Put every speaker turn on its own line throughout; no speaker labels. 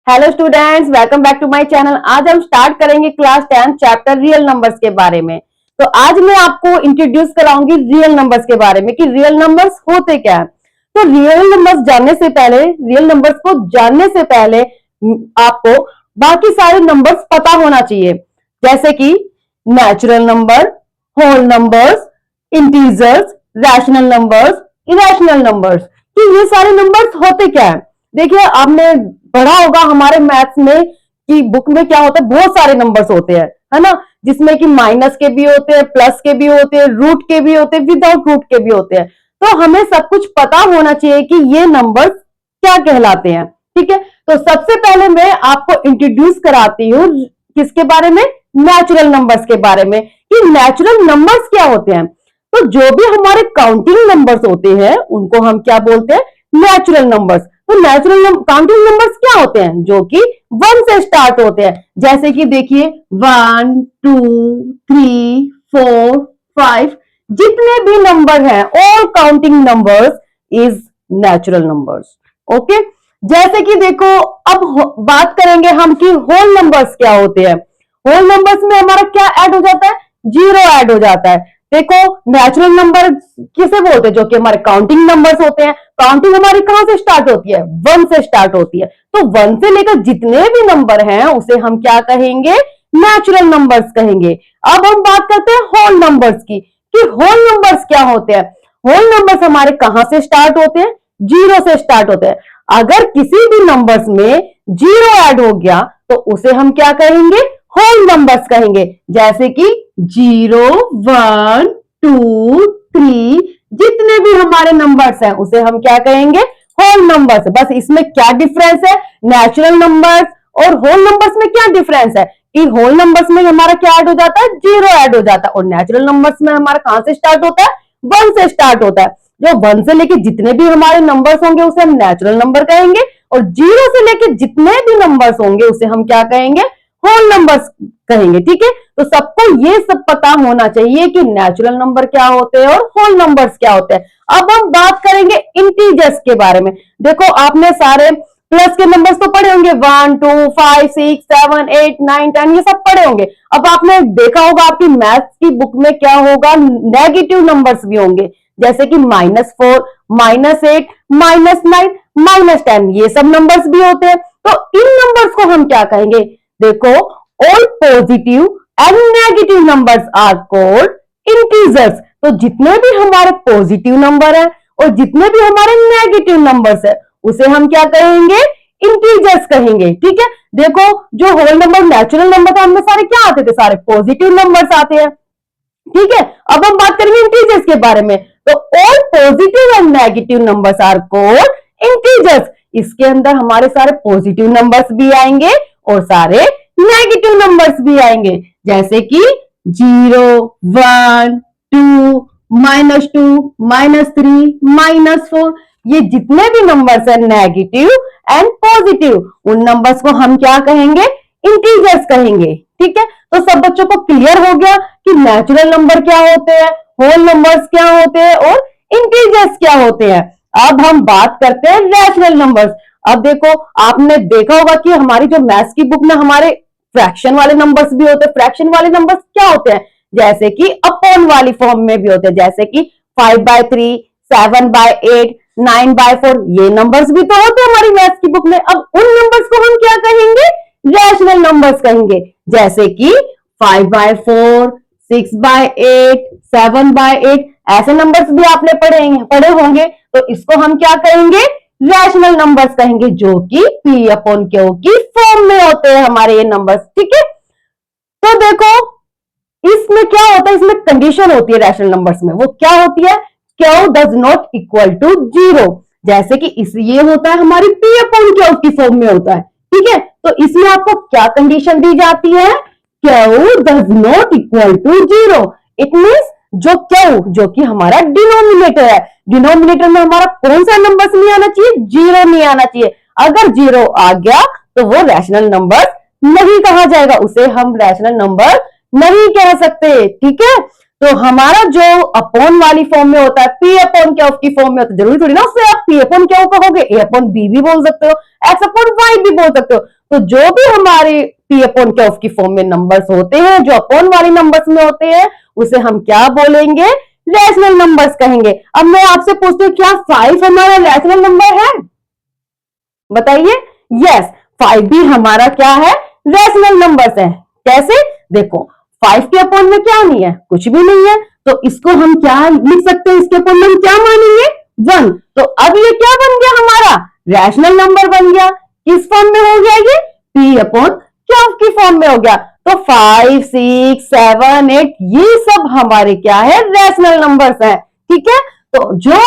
Hello students, welcome back to my channel. आज हम start करेंगे क्लास 10 चैप्टर रियल नंबर्स के बारे में। तो आज मैं आपको इंट्रोड्यूस कराऊंगी रियल नंबर्स के बारे में कि रियल नंबर्स होते क्या है। तो रियल नंबर्स जानने से पहले, रियल नंबर्स को जानने से पहले आपको बाकी सारे नंबर्स पता होना चाहिए, जैसे कि natural number, whole numbers, integers, rational numbers, irrational numbers. कि ये सारे नंबर्स होते क्या है। देखिए, आपने पढ़ा होगा हमारे मैथ्स में कि बुक में क्या होता है, बहुत सारे नंबर्स होते हैं, है ना, जिसमें कि माइनस के भी होते हैं, प्लस के भी होते हैं, रूट के भी होते हैं, विदाउट रूट के भी होते हैं। तो हमें सब कुछ पता होना चाहिए कि ये नंबर्स क्या कहलाते हैं। ठीक है, तो सबसे पहले मैं आपको इंट्रोड्यूस कराती हूँ किसके बारे में, नेचुरल नंबर्स के बारे में, कि नेचुरल नंबर्स क्या होते हैं। तो जो भी हमारे काउंटिंग नंबर्स होते हैं उनको हम क्या बोलते हैं, नेचुरल नंबर्स। तो नेचुरल काउंटिंग नंबर्स क्या होते हैं, जो कि 1 से स्टार्ट होते हैं। जैसे कि देखिए 1 2 3 4 5, जितने भी नंबर हैं, all counting numbers is natural numbers. Okay, जैसे कि देखो, अब बात करेंगे हम कि होल नंबर्स क्या होते हैं। होल नंबर्स में हमारा क्या ऐड हो जाता है, जीरो ऐड हो जाता है। देखो, नेचुरल नंबर किसे बोलते हैं, जो कि हमारे काउंटिंग नंबर्स होते हैं। काउंटिंग हमारी कहां से स्टार्ट होती है, 1 से स्टार्ट होती है। तो 1 से लेकर जितने भी नंबर हैं उसे हम क्या कहेंगे, नेचुरल नंबर्स कहेंगे। अब हम बात करते हैं होल नंबर्स की, कि होल नंबर्स क्या होते हैं। होल नंबर्स हमारे कहां से स्टार्ट होते हैं, जीरो से स्टार्ट होते हैं। अगर किसी भी नंबर्स में जीरो ऐड हो गया तो उसे हम क्या कहेंगे, होल नंबर्स कहेंगे। जैसे कि 0 1 2 3, जितने भी हमारे नंबर्स हैं उसे हम क्या कहेंगे, होल नंबर्स। बस इसमें क्या डिफरेंस है, नेचुरल नंबर्स और होल नंबर्स में क्या डिफरेंस है, कि होल नंबर्स में हमारा क्या ऐड हो जाता है, जीरो ऐड हो जाता है, और नेचुरल नंबर्स में हमारा कहां से स्टार्ट होता है, 1 से स्टार्ट होता है। जो 1 से लेके जितने भी हमारे नंबर्स होंगे उसे हम नेचुरल नंबर कहेंगे, और 0 से लेके जितने भी नंबर्स होंगे उसे हम क्या कहेंगे, होल नंबर्स कहेंगे। ठीक है, तो सबको ये सब पता होना चाहिए कि नेचुरल नंबर क्या होते हैं और होल नंबर्स क्या होते हैं। अब हम बात करेंगे इंटीजर्स के बारे में। देखो, आपने सारे प्लस के नंबर्स तो पढ़े होंगे, 1 2 5 6 7 8 9 10, ये सब पढ़े होंगे। अब आपने देखा होगा आपकी मैथ्स की बुक में क्या होगा, नेगेटिव नंबर्स भी होंगे, जैसे कि -4 -8 -9 -10, ये सब नंबर्स भी होते हैं। तो इन नंबर्स को हम क्या कहेंगे, देखो, all positive and negative numbers are called integers. तो जितने भी हमारे पॉजिटिव नंबर हैं और जितने भी हमारे नेगेटिव नंबर्स हैं उसे हम क्या कहेंगे, इंटीजर्स कहेंगे। ठीक है, देखो, जो होल नंबर नेचुरल नंबर था हमने सारे क्या आते थे, सारे पॉजिटिव नंबर्स आते हैं। ठीक है, अब हम बात करेंगे इंटीजर्स के बारे में। तो all positive and negative numbers are called integers. इसके अंदर हमारे सारे पॉजिटिव नंबर्स भी आएंगे और सारे नेगेटिव नंबर्स भी आएंगे, जैसे कि 0 1 2 -2 -3 -4, ये जितने भी नंबर्स हैं नेगेटिव एंड पॉजिटिव, उन नंबर्स को हम क्या कहेंगे, इंटीजर्स कहेंगे। ठीक है, तो सब बच्चों को क्लियर हो गया कि नेचुरल नंबर क्या होते हैं, होल नंबर्स क्या होते हैं और इंटीजर्स क्या होते हैं। अब हम बात करते हैं रैशनल नंबर्स। अब देखो, आपने देखा होगा कि हमारी जो मैथ्स की बुक में हमारे फ्रैक्शन वाले नंबर्स भी होते हैं। फ्रैक्शन वाले नंबर्स क्या होते हैं, जैसे कि अपॉन वाली फॉर्म में भी होते हैं, जैसे कि 5/3 7/8 9/4, ये नंबर्स भी तो होते हैं हमारी मैथ्स की बुक में। अब उन नंबर्स को हम क्या कहेंगे, रैशनल नंबर्स कहेंगे, जैसे कि 5/4 6/8 7/8, ऐसे नंबर्स भी आपने पढ़े होंगे। तो इसको हम क्या कहेंगे, रैशनल नंबर्स कहेंगे, जो कि P/Q की फॉर्म में होते हैं हमारे ये नंबर्स। ठीक है, तो देखो, इसमें क्या होता है, इसमें कंडीशन होती है रैशनल नंबर्स में। वो क्या होती है, Q does not equal to 0, जैसे कि ये होता है हमारी P/Q की फॉर्म में होता है। ठीक है, तो इसमें आपको क्या कंडीशन दी जाती है, Q does not equal to 0। It means जो Q, जो कि हमारा डिनोमिनेटर है, डिनोमिनेटर में हमारा कौन सा नंबर नहीं आना चाहिए, 0 नहीं आना चाहिए। अगर 0 आ गया तो वो रैशनल नंबर नहीं कहा जाएगा, उसे हम रैशनल नंबर नहीं कह सकते। ठीक है, तो हमारा जो अपॉन वाली फॉर्म में होता है, P/Q की फॉर्म में होता है, जरूरी थोड़ी ना उससे आप P/Q कहोगे, A/B भी बोल सकते हो, X/Y भी बोल सकते हो। तो जो भी हमारे पी अपॉन क्यू की फॉर्म में नंबर्स होते हैं, जो अपॉन वाले नंबर्स में होते हैं, उसे हम क्या बोलेंगे, रैशनल नंबर्स कहेंगे। अब मैं आपसे पूछती हूँ, क्या 5 हमारा रैशनल नंबर है? बताइए। यस, 5 भी हमारा क्या है, रैशनल नंबर्स है। कैसे? देखो 5 के अपॉन में क्या नहीं है, कुछ भी नहीं है, तो इसको हम क्या लिख सकते हैं, इसके अपॉन में हम क्या मानेंगे, 1। तो अब ये क्या बन गया, हमारा रैशनल नंबर बन गया। किस फॉर्म में हो गया, ये पी अपॉन क्यू की फॉर्म में हो गया। तो 5, 6, 7, 8 ये सब हमारे क्या है, रैशनल नंबर्स है। ठीक है, तो जो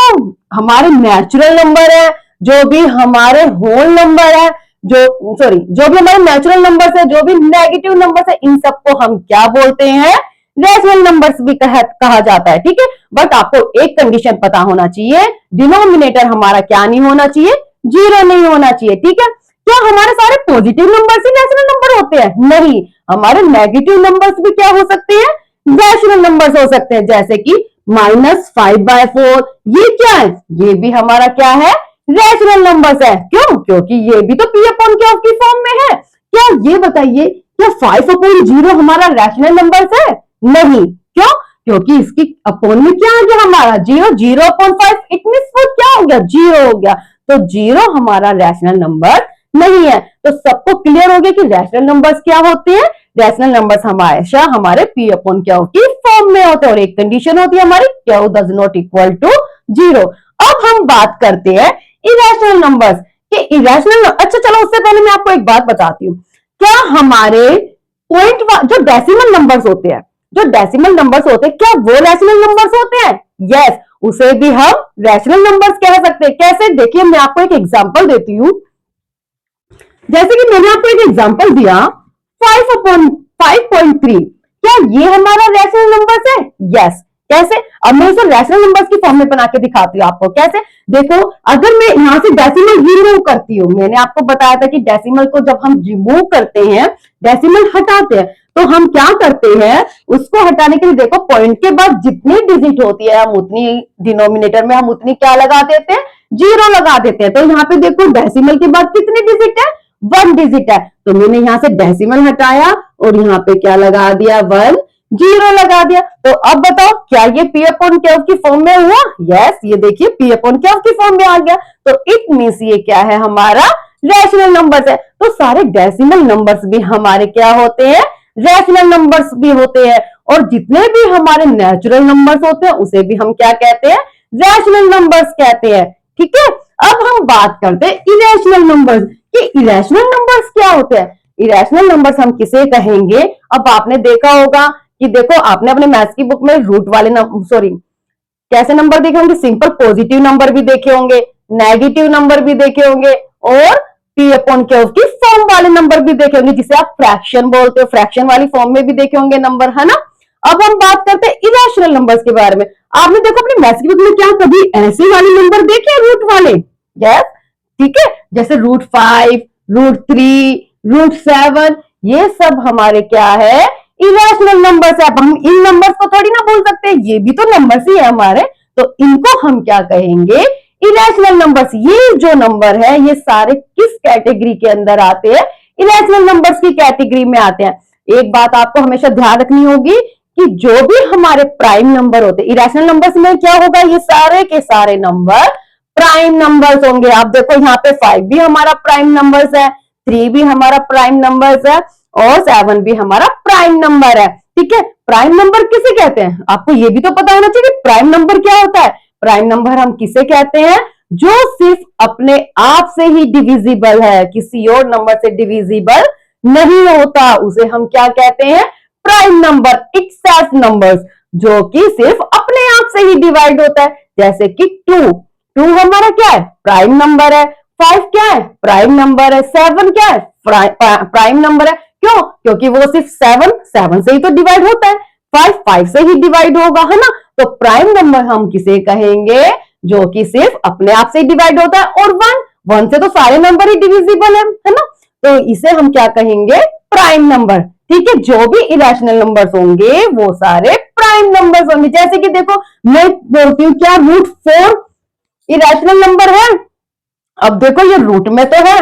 हमारे नेचुरल नंबर है, जो भी हमारे होल नंबर है, जो भी हमारे नेचुरल नंबर्स है, जो भी नेगेटिव नंबर्स है, इन सबको हम क्या बोलते हैं, रैशनल नंबर्स भी कहा जाता है। ठीक है, बट आपको एक कंडीशन पता होना चाहिए, डिनोमिनेटर हमारा क्या नहीं होना चाहिए, 0 नहीं होना चाहिए। ठीक है, क्या हमारे सारे पॉजिटिव नंबर्स ही रैशनल नंबर होते हैं? नहीं, हमारे नेगेटिव नंबर्स भी क्या हो सकते हैं, रैशनल नंबर्स हो सकते हैं। जैसे कि -5/4, ये क्या है, ये भी हमारा क्या है, रैशनल नंबर्स है। क्यों? क्योंकि ये भी तो पी अपॉन क्यू की फॉर्म में है। क्या ये बताइए, क्या 5/0 हमारा रैशनल नंबर्स है? नहीं। क्यों? क्योंकि इसकी अपॉन में क्या आ गया, हमारा 0, 0/5, इट मींस वो क्या हो गया, 0 हो गया। तो 0 हमारा रैशनल नंबर नहीं है। तो सबको क्लियर हो गया कि रैशनल नंबर्स क्या होते हैं, रैशनल नंबर्स हमेशा हमारे पी अपॉन क्यू की फॉर्म में होते हैं, और एक कंडीशन होती है हमारी, Q does not equal to 0। अब हम बात करते हैं इरेशनल नंबर्स के। इरेशनल, अच्छा चलो उससे पहले मैं आपको एक बात बताती हूँ। क्या हमारे पॉइंट जो डेसिमल नंबर्स होते हैं, जो डेसिमल नंबर्स होते हैं, क्या वो रैशनल नंबर्स होते हैं? यस, उसे भी हम रैशनल नंबर्स कह सकते हैं। कैसे? देखिए मैं आपको एक एग्जांपल देती हूँ। जैसे कि मैंने आपको एक एग्जांपल दिया 5/5.3, क्या ये हमारा रैशनल नंबर्स है? यस। कैसे? अब मैं इसे रैशनल नंबर्स की फॉर्म में बना के दिखाती हूँ आपको। कैसे? देखो, अगर मैं यहां से डेसिमल रिमूव करती हूँ, मैंने आपको बताया था कि डेसिमल को जब हम रिमूव करते हैं, डेसिमल हटाते हैं, तो हम क्या करते हैं, उसको हटाने के लिए देखो पॉइंट के बाद जितनी डिजिट होती है, हम उतनी डिनोमिनेटर में हम उतनी क्या लगा देते हैं, 0 लगा देते हैं। तो यहाँ पे देखो डेसिमल के बाद कितनी डिजिट है, 1 डिजिट है। तो मैंने यहां से डेसिमल हटाया और यहाँ पे क्या लगा दिया, 1, 0 लगा दिया। तो अब बताओ, क्या ये पी अपॉन क्यू की फॉर्म में हुआ? यस, ये देखिए पी अपॉन क्यू की फॉर्म में आ गया। तो इट मींस ये क्या है, हमारा रैशनल नंबर्स है। तो सारे डेसिमल नंबर्स भी हमारे क्या होते हैं, रैशनल नंबर्स भी होते हैं। और जितने भी हमारे नेचुरल नंबर्स होते हैं, उसे भी हम क्या कहते हैं, रैशनल नंबर्स कहते हैं। ठीक है, अब हम बात करते हैं इरेशनल नंबर्स कि इरेशनल नंबर्स क्या होते हैं। इरेशनल नंबर्स हम किसे कहेंगे? अब आपने देखा होगा कि देखो, आपने अपने मैथ्स की बुक में रूट वाले कैसे नंबर देखे होंगे, सिंपल पॉजिटिव नंबर भी देखे होंगे, नेगेटिव नंबर भी देखे होंगे, और पी अपॉन क्यू की फॉर्म वाले नंबर भी देखे होंगे, जिसे आप फ्रैक्शन बोलते हो, फ्रैक्शन वाली फॉर्म में भी देखे होंगे नंबर, है ना। अब हम बात करते हैं इरेशनल नंबर्स के बारे में। आपने देखो अपने मैथ्स की बुक में क्या कभी ऐसे वाले नंबर देखे, रूट वाले? यस, ठीक है, जैसे √5, √3, √7, ये सब हमारे क्या है, इरेशनल नंबर्स है। अब हम इन नंबर्स को थोड़ी ना बोल सकते हैं, ये भी तो नंबर्स ही है हमारे, तो इनको हम क्या कहेंगे, इरेशनल नंबर्स। ये जो नंबर है, ये सारे किस कैटेगरी के अंदर आते हैं, इरेशनल नंबर्स की कैटेगरी में आते हैं। एक बात आपको हमेशा ध्यान रखनी होगी कि जो भी हमारे प्राइम नंबर होते हैं, इरेशनल नंबर्स में क्या होगा, ये सारे के सारे नंबर प्राइम नंबर्स होंगे। आप देखो यहाँ पे 5 भी हमारा प्राइम नंबर्स है, 3 भी हमारा प्राइम नंबर्स है, और 7 भी हमारा प्राइम नंबर है। ठीक है, प्राइम नंबर किसे कहते हैं, आपको ये भी तो पता होना चाहिए कि प्राइम नंबर क्या होता है। प्राइम नंबर हम किसे कहते हैं, जो सिर्फ अपने आप से ही डिविजिबल है, किसी और नंबर से डिविजिबल नहीं होता, उसे हम क्या कहते हैं, प्राइम नंबर। एक्सेस नंबर्स, जो कि सिर्फ अपने आप से ही डिवाइड होता है, जैसे कि 2 हमारा क्या है, प्राइम नंबर है। 5 क्या है, प्राइम नंबर है। 7 क्या है, प्राइम नंबर है। क्यों? क्योंकि वो सिर्फ 7 से ही तो डिवाइड होता है, 5 से ही डिवाइड होगा, है ना। तो प्राइम नंबर हम किसे कहेंगे, जो कि सिर्फ अपने आप से ही डिवाइड होता है। और 1 से तो सारे नंबर ही डिविजिबल है ना। तो इसे हम क्या कहेंगे, प्राइम नंबर। ठीक है, जो भी इरेशनल नंबर्स होंगे वो सारे प्राइम नंबर्स होंगे। जैसे कि देखो, मैं बोलती हूँ क्या √4 इरेशनल नंबर है। अब देखो ये रूट में तो है,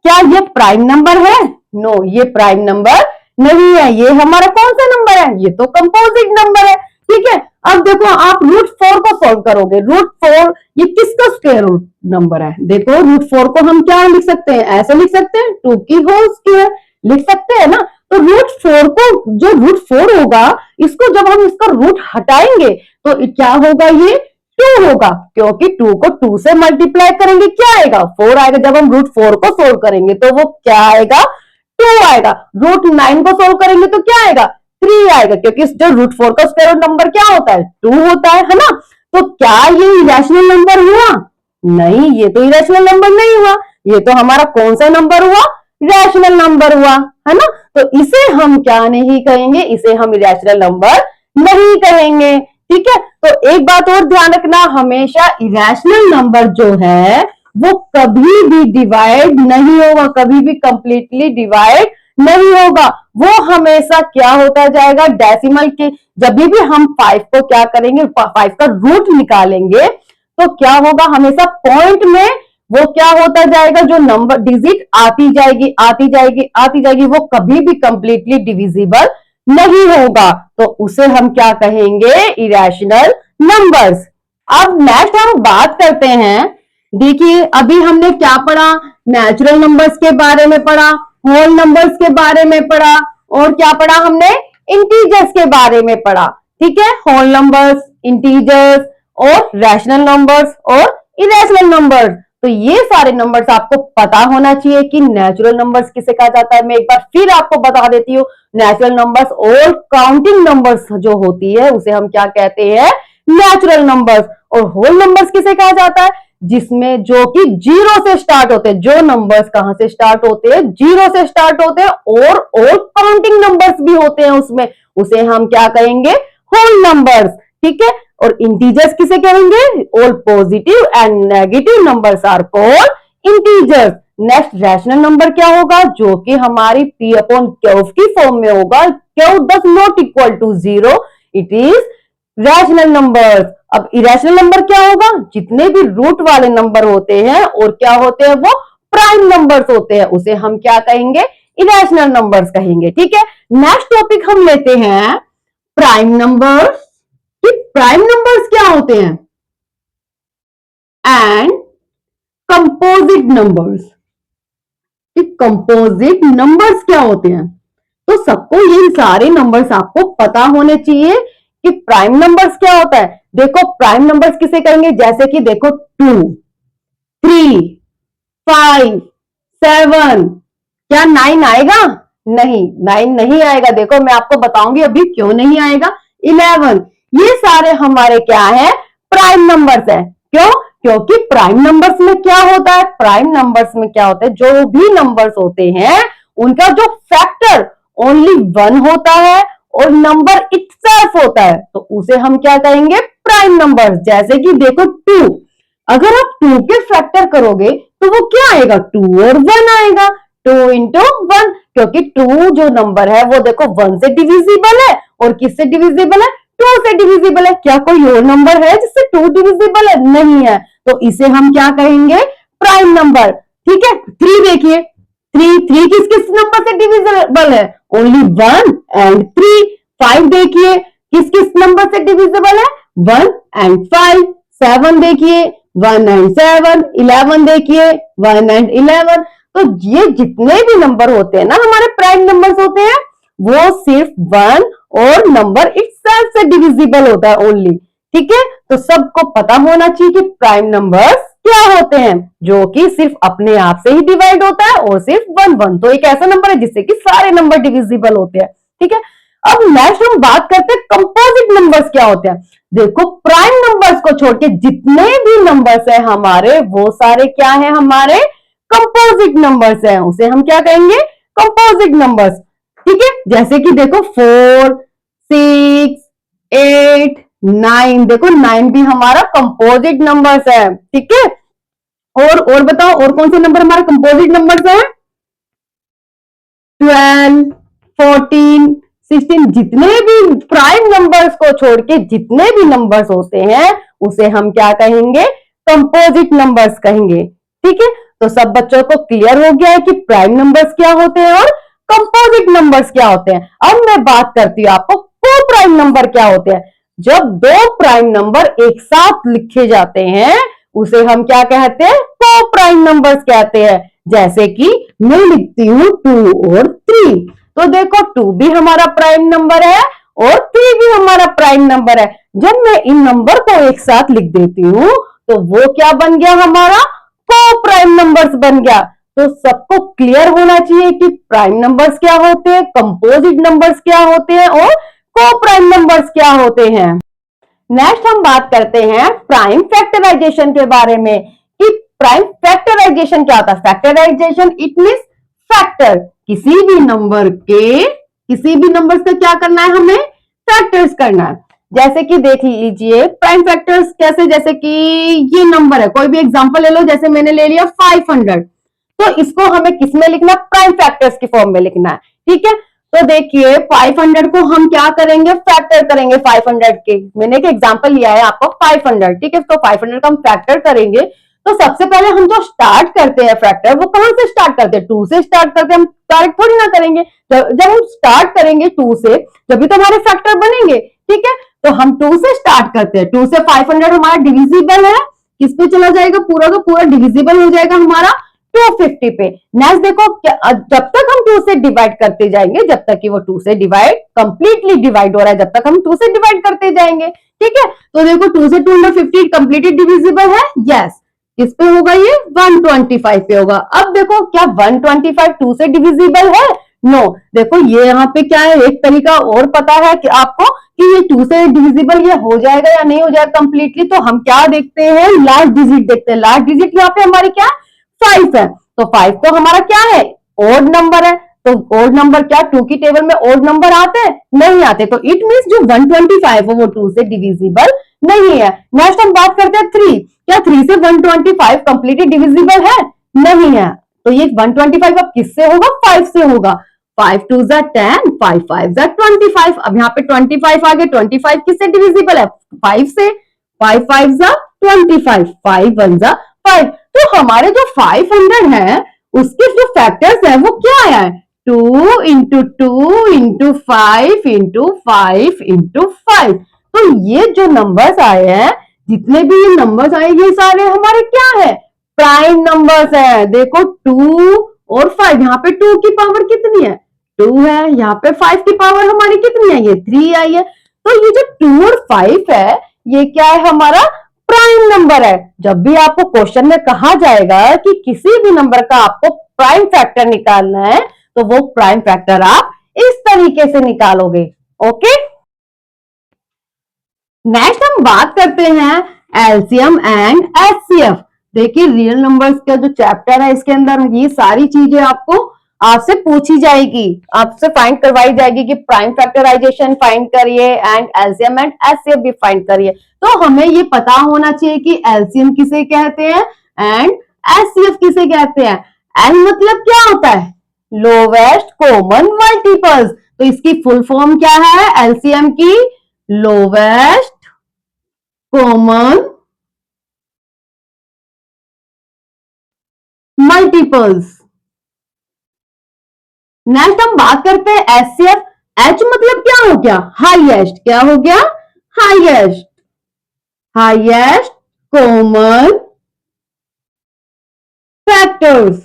क्या ये प्राइम नंबर है? नो, ये प्राइम नंबर नहीं है। ये हमारा कौन सा नंबर है? ये तो कंपोजिट नंबर है। ठीक है, अब देखो आप रूट 4 को सॉल्व करोगे। रूट 4 ये किसका स्क्वायर रूट नंबर है? देखो रूट 4 को हम क्या लिख सकते हैं? ऐसे लिख सकते हैं, 2 की होल स्क्वायर लिख सकते हैं ना। तो रूट 4 को, जो रूट 4 होगा, इसको जब हम इसका रूट हटाएंगे तो क्या होगा? ये 2 होगा, क्योंकि 2 को 2 से मल्टीप्लाई करेंगे, क्या आएगा? 4 आएगा। जब हम रूट 4 को सोल्व करेंगे तो वो क्या आएगा? 2 आएगा। रूट 9 को सोल्व करेंगे तो क्या आएगा? 3 आएगा, क्योंकि जो रूट 4 का स्क्वायर रूट नंबर क्या होता है? 2 होता है ना। तो क्या ये इरेशनल नंबर हुआ? नहीं, ये तो इरेशनल नंबर नहीं हुआ। ये तो हमारा कौन सा नंबर हुआ? रैशनल नंबर हुआ, है ना। तो इसे हम क्या नहीं कहेंगे? इसे हम इरेशनल नंबर नहीं कहेंगे। ठीक है, तो एक बात और ध्यान रखना, हमेशा इरेशनल नंबर जो है वो कभी भी डिवाइड नहीं होगा, कभी भी कंप्लीटली डिवाइड नहीं होगा। वो हमेशा क्या होता जाएगा? डेसिमल के, जब भी हम 5 को क्या करेंगे, 5 का रूट निकालेंगे तो क्या होगा? हमेशा पॉइंट में वो क्या होता जाएगा? जो नंबर डिजिट आती जाएगी आती जाएगी आती जाएगी, वो कभी भी कंप्लीटली डिविजिबल नहीं होगा। तो उसे हम क्या कहेंगे? Irrational numbers. अब नेक्स्ट हम बात करते हैं, देखिए अभी हमने क्या पढ़ा? नेचुरल नंबर्स के बारे में पढ़ा, होल नंबर्स के बारे में पढ़ा, और क्या पढ़ा हमने? इंटीजर्स के बारे में पढ़ा। ठीक है, होल नंबर्स, इंटीजर्स और रैशनल नंबर्स और इरेशनल नंबर्स। तो ये सारे नंबर्स आपको पता होना चाहिए कि नेचुरल नंबर्स किसे कहा जाता है। मैं एक बार फिर आपको बता देती हूँ, नेचुरल नंबर्स और काउंटिंग नंबर्स जो होती है उसे हम क्या कहते हैं? Natural numbers. और होल नंबर्स किसे कहा जाता है? जिसमें जो कि 0 से स्टार्ट होते हैं। जो नंबर्स कहां से स्टार्ट होते हैं? 0 से स्टार्ट होते हैं, और काउंटिंग नंबर्स भी होते हैं उसमें, उसे हम क्या कहेंगे? Whole numbers. ठीक है, और इंटीजर्स किसे कहेंगे? All positive and negative numbers are called integers. Next rational number क्या होगा? जो कि हमारी p अपॉन क्यू की फॉर्म में होगा। Q does not equal to 0, it is rational numbers. अब इरेशनल नंबर क्या होगा? जितने भी रूट वाले नंबर होते हैं और क्या होते हैं? वो प्राइम नंबर्स होते हैं, उसे हम क्या कहेंगे? इरेशनल नंबर्स कहेंगे। ठीक है, नेक्स्ट टॉपिक हम लेते हैं प्राइम नंबर्स। कि प्राइम नंबर्स क्या होते हैं एंड कंपोजिट नंबर्स। कि कंपोजिट नंबर्स क्या होते हैं। तो सबको ये सारे नंबर्स आपको पता होने चाहिए कि प्राइम नंबर्स क्या होता है। देखो प्राइम नंबर्स किसे कहेंगे? जैसे कि देखो 2, 3, 5, 7, क्या 9 आएगा? नहीं, 9 नहीं आएगा। देखो मैं आपको बताऊंगी अभी क्यों नहीं आएगा। 11, ये सारे हमारे क्या है? प्राइम नंबर्स है। क्यों? क्योंकि प्राइम नंबर्स में क्या होता है? प्राइम नंबर्स में क्या होता है? जो भी नंबर्स होते हैं उनका जो फैक्टर ओनली 1 होता है और नंबर इटसेल्फ होता है, तो उसे हम क्या कहेंगे? Prime numbers. जैसे कि देखो 2, अगर आप 2 के फैक्टर करोगे तो वो क्या आएगा? 2 और 1 आएगा। 2 इंटू 1, क्योंकि 2 जो नंबर है वो देखो 1 से डिविजिबल है, और किससे डिविजिबल है? 2 से डिविजिबल है। क्या कोई और नंबर है जिससे 2 डिविजिबल है? नहीं है। तो इसे हम क्या कहेंगे? Prime number. ठीक है, 3 देखिए, 3 किस किस नंबर से डिविजिबल है? Only 1 and 3। 5 देखिए, किस किस नंबर से डिविजिबल है? 1 एंड 5। 7 देखिए, 1 एंड 7। 11 देखिए, 1 एंड 11। तो ये जितने भी नंबर होते हैं ना हमारे प्राइम नंबर्स होते हैं, वो सिर्फ 1 और नंबर इटसेल्फ से डिविजिबल होता है ओनली। ठीक है, तो सबको पता होना चाहिए कि प्राइम नंबर्स क्या होते हैं, जो कि सिर्फ अपने आप से ही डिवाइड होता है, और सिर्फ 1 1 तो एक ऐसा नंबर है जिससे कि सारे नंबर डिविजिबल होते हैं। ठीक है, अब नेक्स्ट हम बात करते हैं कंपोजिट नंबर्स क्या होते हैं। देखो प्राइम नंबर्स को छोड़ के जितने भी नंबर्स है हमारे, वो सारे क्या है? हमारे कंपोजिट नंबर्स है। उसे हम क्या कहेंगे? Composite numbers. ठीक है, जैसे कि देखो 4, 6, 8, 9। देखो 9 भी हमारा कंपोजिट नंबर्स है। ठीक है, और बताओ और कौन से नंबर हमारे कंपोजिट नंबर्स हैं? 12, 14, 16। जितने भी प्राइम नंबर्स को छोड़ के जितने भी नंबर्स होते हैं उसे हम क्या कहेंगे? कंपोजिट नंबर्स कहेंगे। ठीक है, तो सब बच्चों को क्लियर हो गया है कि प्राइम नंबर्स क्या होते हैं और कंपोजिट नंबर्स क्या होते हैं। अब मैं बात करती हूँ आपको को प्राइम नंबर क्या होते हैं। जब दो प्राइम नंबर एक साथ लिखे जाते हैं उसे हम क्या कहते हैं, को प्राइम नंबर्स कहते हैं। जैसे कि मैं लिखती हूँ 2 और 3, तो देखो 2 भी हमारा प्राइम नंबर है और 3 भी हमारा प्राइम नंबर है। जब मैं इन नंबर को एक साथ लिख देती हूँ तो वो क्या बन गया, हमारा को प्राइम नंबर्स बन गया। तो सबको क्लियर होना चाहिए कि प्राइम नंबर्स क्या होते हैं, कंपोजिट नंबर्स क्या होते हैं और को प्राइम नंबर्स क्या होते हैं। नेक्स्ट हम बात करते हैं प्राइम फैक्टराइजेशन के बारे में कि प्राइम फैक्टराइजेशन क्या होता है। फैक्टराइजेशन इट मींस फैक्टर, किसी भी नंबर से क्या करना है, हमें फैक्टर्स करना है। जैसे कि देख लीजिए प्राइम फैक्टर्स कैसे, जैसे कि ये नंबर है, कोई भी एग्जांपल ले लो, जैसे मैंने ले लिया 500, तो इसको हमें किस में लिखना, प्राइम फैक्टर्स की फॉर्म में लिखना है। ठीक है, तो देखिए 500 को हम क्या करेंगे, फैक्टर करेंगे 500 के। मैंने एक एग्जांपल लिया है आपको 500, ठीक है, तो 500 का हम फैक्टर करेंगे। तो सबसे पहले हम जो स्टार्ट करते हैं फैक्टर, वो कहां से स्टार्ट करते हैं, 2 से स्टार्ट करते हैं। हम डायरेक्ट थोड़ी ना करेंगे, जब हम स्टार्ट करेंगे 2 से जब तो हमारे फैक्टर बनेंगे। ठीक है, तो हम 2 से स्टार्ट करते हैं। 2 से 500 हमारा डिविजिबल है, किस पे चला जाएगा, पूरा का पूरा डिविजिबल हो जाएगा हमारा 250 पे। नेक्स्ट देखो, जब तक हम 2 से डिवाइड करते जाएंगे, जब तक कि वो 2 से डिवाइड कंप्लीटली डिवाइड हो रहा है, जब तक हम 2 से डिवाइड करते जाएंगे। ठीक है, तो देखो 2 से 250 कंप्लीटली डिविजिबल है, यस। किस पे होगा, ये 125 पे होगा। अब देखो क्या 125 2 से डिविजिबल है, नो। देखो ये यहाँ पे क्या है, एक तरीका और पता है कि आपको कि ये 2 से डिविजिबल ये हो जाएगा या नहीं हो जाएगा कंप्लीटली। तो हम क्या देखते हैं, लास्ट डिजिट देखते हैं। लास्ट डिजिट यहाँ पे हमारी क्या 5 है, तो 5 तो हमारा क्या है, ओड नंबर है। तो ओड नंबर क्या 2 की टेबल में ओड नंबर आते हैं, नहीं आते। तो इट मींस जो 125 है वो 2 से डिविजिबल नहीं है। नेक्स्ट हम बात करते हैं 3, क्या 3 से 125 कंप्लीटली डिविजिबल है, नहीं है। तो ये 125 अब किससे होगा, 5 से होगा। 5 2 जा 10, 5 5 जा 25। अब यहाँ पे 25 आ गए, 25 किससे डिविजिबल है, 5 से। 5 5 जा 25, 5 1 जा 5। तो हमारे जो 500 है उसके जो फैक्टर्स है वो क्या आया है, 2 इंटू 2 इंटू 5 इंटू 5 इंटू 5। तो ये जो नंबर्स आए हैं, जितने भी ये नंबर्स आए, ये सारे हमारे क्या है, प्राइम नंबर्स है। देखो 2 और 5, यहाँ पे 2 की पावर कितनी है, 2 है। यहाँ पे 5 की पावर हमारी कितनी है, ये 3 आई है। तो ये जो 2 और 5 है, ये क्या है, हमारा प्राइम नंबर है। जब भी आपको क्वेश्चन में कहा जाएगा कि किसी भी नंबर का आपको प्राइम फैक्टर निकालना है, तो वो प्राइम फैक्टर आप इस तरीके से निकालोगे। ओके, नेक्स्ट हम बात करते हैं एलसीएम एंड एचसीएफ। देखिए रियल नंबर्स का जो चैप्टर है, इसके अंदर ये सारी चीजें आपको आपसे पूछी जाएगी, आपसे फाइंड करवाई जाएगी कि प्राइम फैक्टराइजेशन फाइंड करिए एंड एलसीएम एंड एचसीएफ भी फाइंड करिए। तो हमें ये पता होना चाहिए कि एलसीएम किसे कहते हैं एंड एचसीएफ किसे कहते हैं। एल मतलब क्या होता है, लोवेस्ट कॉमन मल्टीपल्स। तो इसकी फुल फॉर्म क्या है एलसीएम की, लोवेस्ट कॉमन मल्टीपल्स। नेक्स्ट हम बात करते हैं एचसीएफ। एच मतलब क्या हो गया, हाईएस्ट। क्या हो गया, हाईएस्ट, हाईएस्ट कॉमन फैक्टर्स।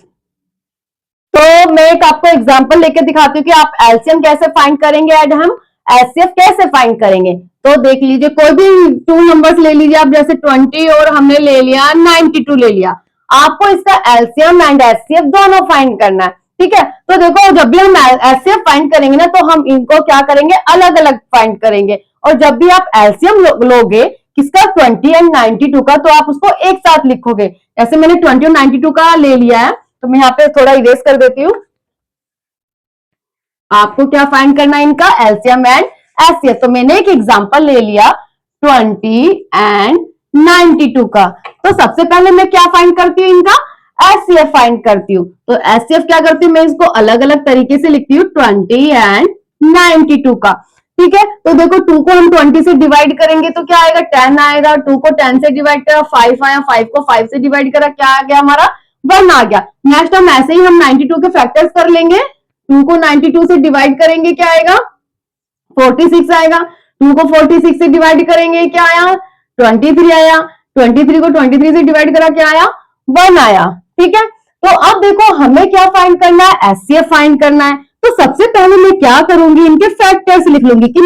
तो मैं एक आपको एग्जांपल लेके दिखाती हूँ कि आप एलसीएम कैसे फाइंड करेंगे एंड हम एचसीएफ कैसे फाइंड करेंगे। तो देख लीजिए कोई भी 2 नंबर्स ले लीजिए आप, जैसे 20 और हमने ले लिया 92 ले लिया। आपको इसका एलसीएम एंड एचसीएफ दोनों फाइंड करना है। ठीक है, तो देखो जब भी हम एचसीएफ फाइंड करेंगे ना, तो हम इनको क्या करेंगे, अलग अलग फाइंड करेंगे। और जब भी आप एलसीएम लोगे किसका, 20 एंड 92 का, तो आप उसको एक साथ लिखोगे। जैसे मैंने 20 और 92 का ले लिया है, तो मैं यहाँ पे थोड़ा इरेज कर देती हूँ। आपको क्या फाइंड करना है, इनका एलसीएम एंड एचसीएफ। तो मैंने एक एग्जांपल ले लिया 20 एंड 92 का। तो सबसे पहले मैं क्या फाइंड करती हूँ, इनका एचसीएफ फाइंड करती हूँ। तो एचसीएफ क्या करती हूँ, मैं इसको अलग अलग तरीके से लिखती हूँ 20 एंड 92 का। ठीक है, तो देखो 2 को हम 20 से डिवाइड करेंगे तो क्या आएगा, 10 आएगा। 2 को 10 से डिवाइड करा 5 आया, 5 को 5 से डिवाइड करा क्या आ गया हमारा 1 आ गया। नेक्स्ट हम ऐसे ही हम 92 के फैक्टर्स कर लेंगे। 2 को 92 से डिवाइड करेंगे, क्या आएगा? 46 आएगा। 2 को 46 से डिवाइड करेंगे, क्या आया? 23 आया। 23 को 23 से डिवाइड करा, क्या आया? 1 आया। ठीक है, तो अब देखो हमें क्या फाइंड करना है? एचसीएफ फाइंड करना है। तो सबसे पहले मैं क्या करूंगी, इनके फैक्टर्स लिख लूंगी कि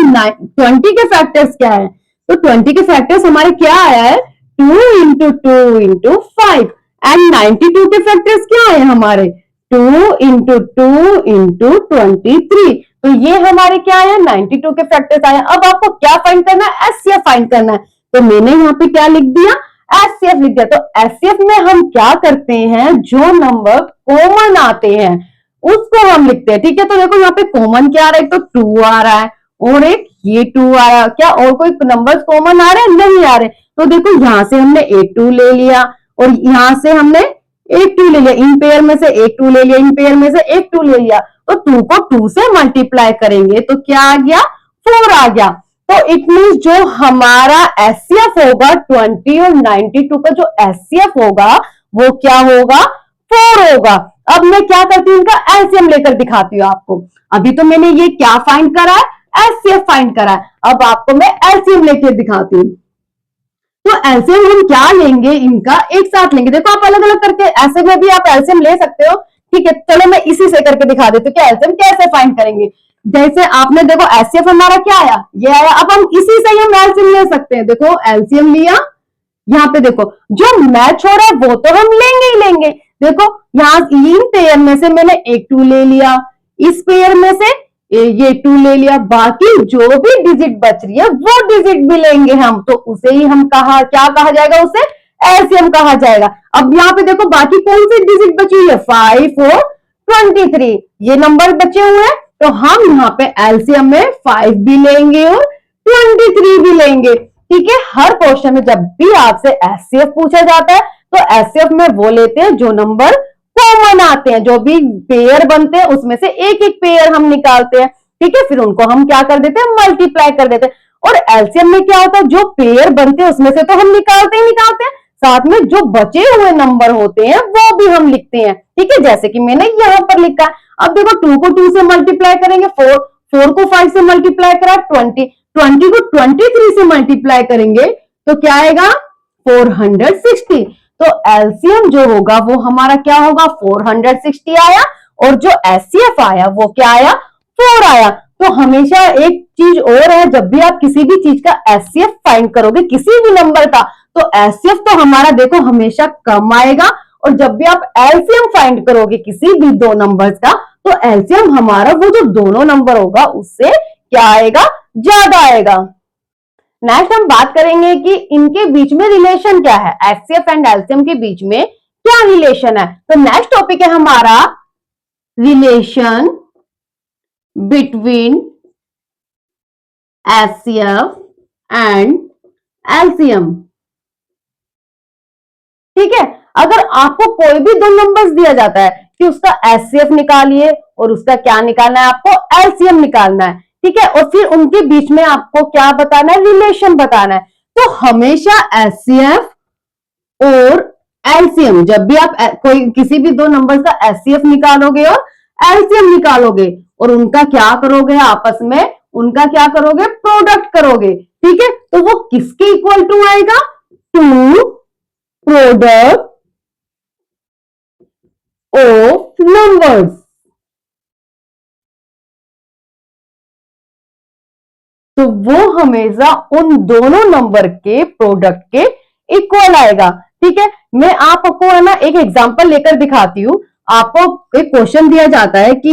20 के फैक्टर्स क्या है। तो 20 के फैक्टर्स हमारे क्या आया है? 2 इंटू 2 इंटू 5। एंड 92 के फैक्टर्स क्या आए हमारे? 2 इंटू 2 इंटू 23। तो ये हमारे क्या है? 92 के फैक्टर्स आए। अब आपको क्या फाइंड करना है? एचसीएफ फाइंड करना है। तो मैंने यहाँ पे क्या लिख दिया? एचसीएफ लिख दिया। तो एचसीएफ में हम क्या करते हैं, जो नंबर कॉमन आते हैं उसको हम लिखते हैं। ठीक है, तो देखो यहाँ पे कॉमन क्या आ रहा है? तो 2 आ रहा है और एक ये 2 आ रहा है। क्या और कोई नंबर्स कॉमन आ रहे हैं? नहीं आ रहे। तो देखो यहां से हमने एक 2 ले लिया और यहां से हमने एक 2 ले लिया। इन पेयर में से एक 2 ले लिया, इन पेयर में से एक 2 ले लिया। तो 2 को 2 से मल्टीप्लाई करेंगे तो क्या आ गया? 4 आ गया। तो इट मींस जो हमारा एचसीएफ होगा 20 और 92 का जो एचसीएफ होगा वो क्या होगा? 4 होगा। अब मैं क्या करती हूँ, इनका एलसीएम लेकर दिखाती हूँ आपको। अभी तो मैंने ये क्या फाइंड करा है? एचसीएफ फाइंड करा है। अब आपको मैं एलसीएम लेकर दिखाती हूँ। तो एलसीएम हम क्या लेंगे, इनका एक साथ लेंगे। देखो आप अलग अलग करके ऐसे में भी आप एलसीएम ले सकते हो। ठीक है, चलो मैं इसी से करके दिखा देती हूँ कि एलसीएम कैसे फाइंड करेंगे। जैसे आपने देखो एचसीएफ हमारा क्या आया? ये आया। अब हम इसी से हम एलसीएम ले सकते हैं। देखो एलसीएम लिया, यहाँ पे देखो जो मैच हो रहा है वो तो हम लेंगे ही लेंगे। देखो यहाँ इन पेयर में से मैंने एक 2 ले लिया, इस पेयर में से ये 2 ले लिया, बाकी जो भी डिजिट बच रही है वो डिजिट भी लेंगे हम। तो उसे ही हम क्या कहा जाएगा? उसे एलसीएम कहा जाएगा। अब यहाँ पे देखो बाकी कौन सी डिजिट बची हुई है? 5 और 23 ये नंबर बचे हुए हैं। तो हम यहाँ पे एलसीएम में 5 भी लेंगे और 23 भी लेंगे। ठीक है, हर क्वेश्चन में जब भी आपसे एचसीएफ पूछा जाता है तो एचसीएफ में वो लेते हैं जो नंबर कॉमन आते हैं। जो भी पेयर बनते हैं उसमें से एक एक पेयर हम निकालते हैं। ठीक है, फिर उनको हम क्या कर देते हैं? मल्टीप्लाई कर देते हैं। और एलसीएम में क्या होता है? जो पेयर बनते हैं उसमें से तो हम निकालते ही निकालते हैं, साथ में जो बचे हुए नंबर होते हैं वो भी हम लिखते हैं। ठीक है, जैसे कि मैंने यहाँ पर लिखा। अब देखो 2 को 2 से मल्टीप्लाई करेंगे 4 को 5 से मल्टीप्लाई करा 20 को 23 से मल्टीप्लाई करेंगे तो क्या आएगा? 460। तो एलसीएम जो होगा वो हमारा क्या होगा? 460 आया। और जो एचसीएफ आया वो क्या आया? 4 आया। तो हमेशा एक चीज और है, जब भी आप किसी भी चीज का एचसीएफ फाइंड करोगे किसी भी नंबर का, तो एचसीएफ तो हमारा देखो हमेशा कम आएगा। और जब भी आप एलसीएम फाइंड करोगे किसी भी दो नंबर्स का, तो एलसीएम हमारा वो जो दोनों नंबर होगा उससे क्या आएगा? ज्यादा आएगा। नेक्स्ट हम बात करेंगे कि इनके बीच में रिलेशन क्या है, एचसीएफ एंड एलसीएम के बीच में क्या रिलेशन है। तो नेक्स्ट टॉपिक है हमारा relation between HCF and LCM. ठीक है, अगर आपको कोई भी दो नंबर्स दिया जाता है कि उसका एचसीएफ निकालिए और उसका क्या निकालना है? आपको एलसीएम निकालना है। ठीक है, और फिर उनके बीच में आपको क्या बताना है? रिलेशन बताना है। तो हमेशा एचसीएफ और एलसीएम, जब भी आप कोई किसी भी दो नंबर्स का एचसीएफ निकालोगे और एलसीएम निकालोगे और उनका क्या करोगे? आपस में उनका क्या करोगे? प्रोडक्ट करोगे। ठीक है, तो वो किसके इक्वल टू आएगा? To product of numbers. तो वो हमेशा उन दोनों नंबर के प्रोडक्ट के इक्वल आएगा। ठीक है, मैं आपको है ना एक एग्जांपल लेकर दिखाती हूँ। आपको एक क्वेश्चन दिया जाता है कि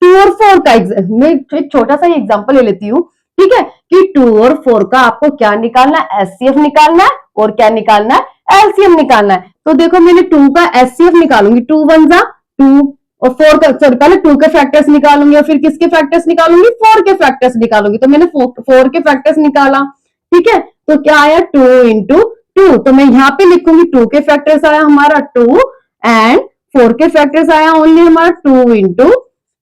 2 और 4 का मैं एक छोटा सा एग्जांपल ले लेती हूँ। ठीक है, कि 2 और 4 का आपको क्या निकालना है? एचसीएफ निकालना है और क्या निकालना है? एलसीएम निकालना है। तो देखो मैंने 2 का एचसीएफ निकालूंगी, 2 वन जा 2 और 4 का, सॉरी पहले 2 के फैक्टर्स निकालूंगी और फिर किसके फैक्टर्स निकालूंगी? 4 के फैक्टर्स निकालूंगी। तो मैंने 4 के फैक्टर्स निकाला। ठीक है, तो क्या आया? 2 इंटू 2। तो मैं यहाँ पे लिखूंगी 2 के फैक्टर्स आया हमारा 2 एंड 4 के फैक्टर्स आया ओनली हमारा 2 इंटू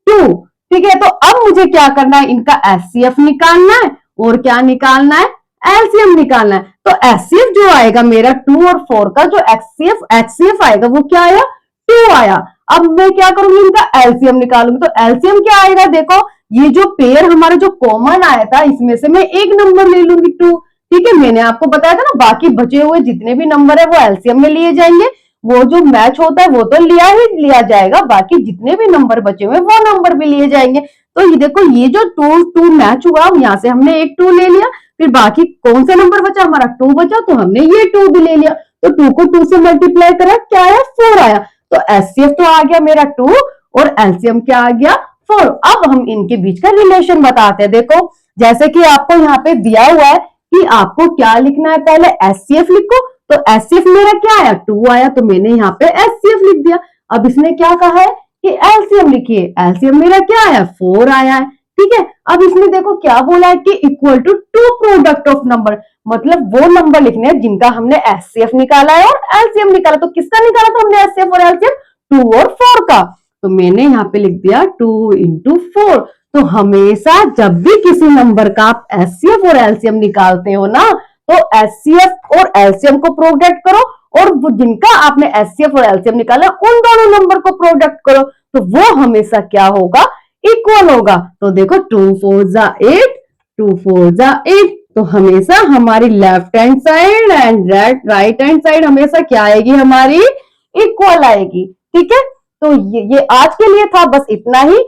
2। ठीक है, तो अब मुझे क्या करना है? इनका एचसीएफ निकालना है और क्या निकालना है? एलसीएम निकालना है। तो एचसीएफ जो आएगा मेरा 2 और 4 का जो एचसीएफ आएगा वो क्या आया, 2 आया। अब मैं क्या करूंगी, इनका एलसीएम निकालूंगी। तो एलसीएम क्या आएगा, देखो ये जो पेयर हमारा जो कॉमन आया था इसमें से मैं एक नंबर ले लूंगी 2, ठीक है। मैंने आपको बताया था ना बाकी बचे हुए जितने भी नंबर है वो एलसीएम में लिए जाएंगे, वो जो मैच होता है वो तो लिया जाएगा, बाकी जितने भी नंबर बचे हुए वो नंबर भी लिए जाएंगे। तो ये देखो ये जो 2 मैच हुआ, यहाँ से हमने एक 2 ले लिया, फिर बाकी कौन सा नंबर बचा, हमारा 2 बचा, तो हमने ये 2 भी ले लिया। तो 2 को 2 से मल्टीप्लाई करा, क्या आया, 4 आया। तो एचसीएफ तो आ गया मेरा 2 और एलसीएम क्या आ गया, 4। अब हम इनके बीच का रिलेशन बताते हैं। देखो जैसे कि आपको यहाँ पे दिया हुआ है कि आपको क्या लिखना है, पहले एचसीएफ लिखो। तो एचसीएफ मेरा क्या आया, 2 आया, तो मैंने यहाँ पे एचसीएफ लिख दिया। अब इसने क्या कहा है कि एलसीएम लिखिए, एलसीएम मेरा क्या आया, 4 आया है, ठीक है। अब इसने देखो क्या बोला है कि equal to 2 product of number, मतलब वो नंबर लिखने हैं जिनका हमने एचसीएफ निकाला है और एलसीएम निकाला। तो किसका निकाला था हमने एचसीएफ और एलसीएम, 2 और 4 का। तो मैंने यहाँ पे लिख दिया 2 into 4। तो हमेशा जब भी किसी नंबर का आप एचसीएफ और एलसीएम निकालते हो ना, तो एचसीएफ और एलसीएम को प्रोडक्ट करो, और वो जिनका आपने एचसीएफ और एलसीएम निकाला उन दोनों नंबर को प्रोडक्ट करो, तो वो हमेशा क्या होगा, इक्वल होगा। तो देखो 2 4 जा 8, 2 4 जा 8। तो हमेशा हमारी left hand side and right hand side हमेशा क्या आएगी, हमारी इक्वल आएगी, ठीक है। तो ये आज के लिए था बस इतना ही।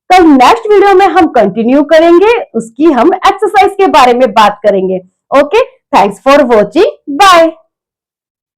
कल नेक्स्ट वीडियो में हम कंटिन्यू करेंगे, उसकी हम एक्सरसाइज के बारे में बात करेंगे। Okay, thanks for watching, bye.